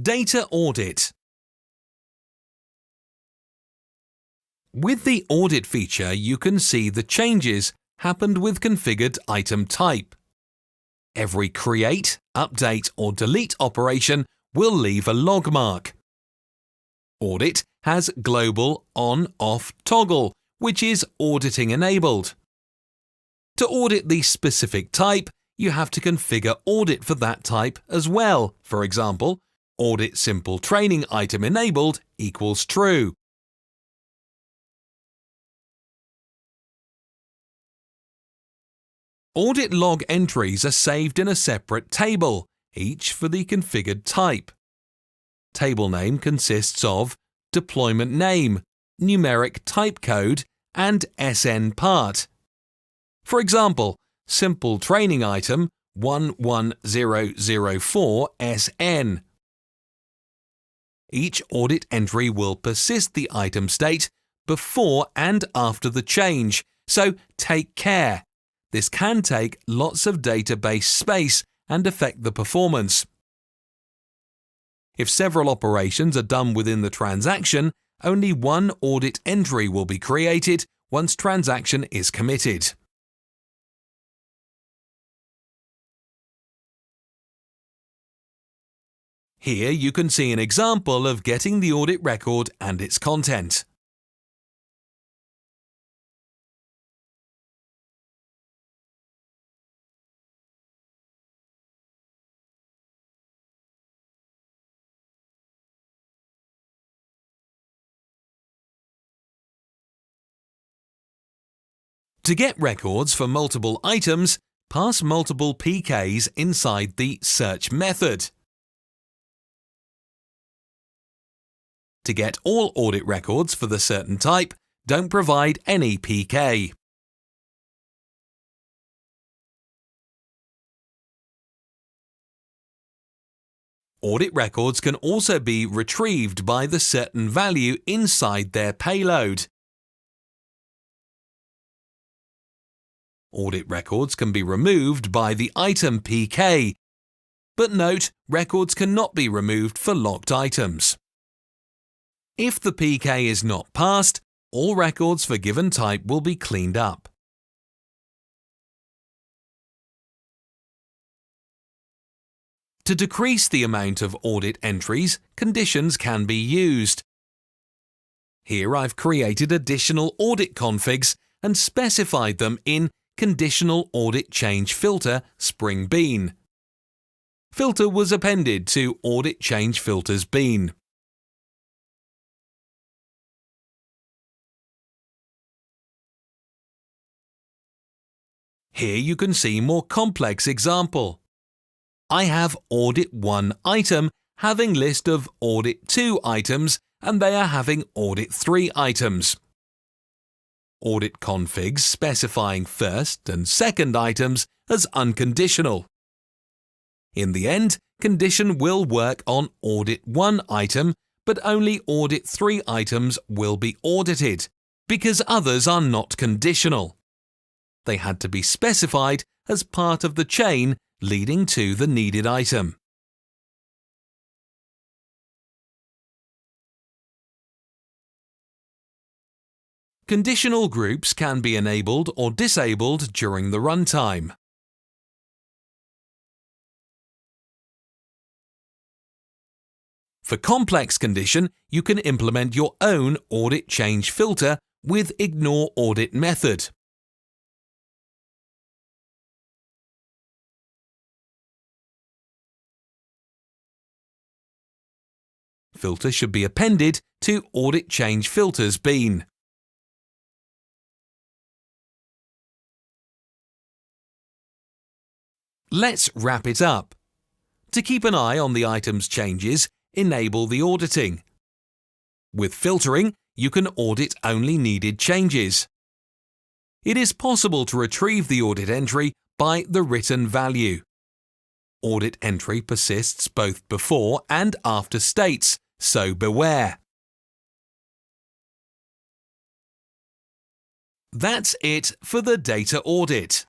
Data audit. With the audit feature, you can see the changes happened with configured item type. Every create, update or delete operation will leave a log mark. Audit has global on-off toggle, which is auditing enabled. To audit the specific type, you have to configure audit for that type as well. For example, audit simple training item enabled equals true. Audit log entries are saved in a separate table, each for the configured type. Table name consists of deployment name, numeric type code, and SN part. For example, simple training item 11004 SN. Each audit entry will persist the item state before and after the change, so take care. This can take lots of database space and affect the performance. If several operations are done within the transaction, only one audit entry will be created once transaction is committed. Here you can see an example of getting the audit record and its content. To get records for multiple items, pass multiple PKs inside the search method. To get all audit records for the certain type, don't provide any PK. Audit records can also be retrieved by the certain value inside their payload. Audit records can be removed by the item PK, but note, records cannot be removed for locked items. If the PK is not passed, all records for given type will be cleaned up. To decrease the amount of audit entries, conditions can be used. Here I've created additional audit configs and specified them in Conditional Audit Change Filter Spring Bean. Filter was appended to Audit Change Filters bean. Here you can see more complex example. I have Audit 1 item having list of Audit 2 items and they are having Audit 3 items. Audit configs specifying first and second items as unconditional. In the end, condition will work on Audit 1 item, but only Audit 3 items will be audited, because others are not conditional. They had to be specified as part of the chain leading to the needed item. Conditional groups can be enabled or disabled during the runtime. For complex condition, you can implement your own audit change filter with Ignore Audit method. Filter should be appended to Audit Change Filters bean. Let's wrap it up. To keep an eye on the item's changes, enable the auditing. With filtering, you can audit only needed changes. It is possible to retrieve the audit entry by the written value. Audit entry persists both before and after states, so beware. That's it for the data audit.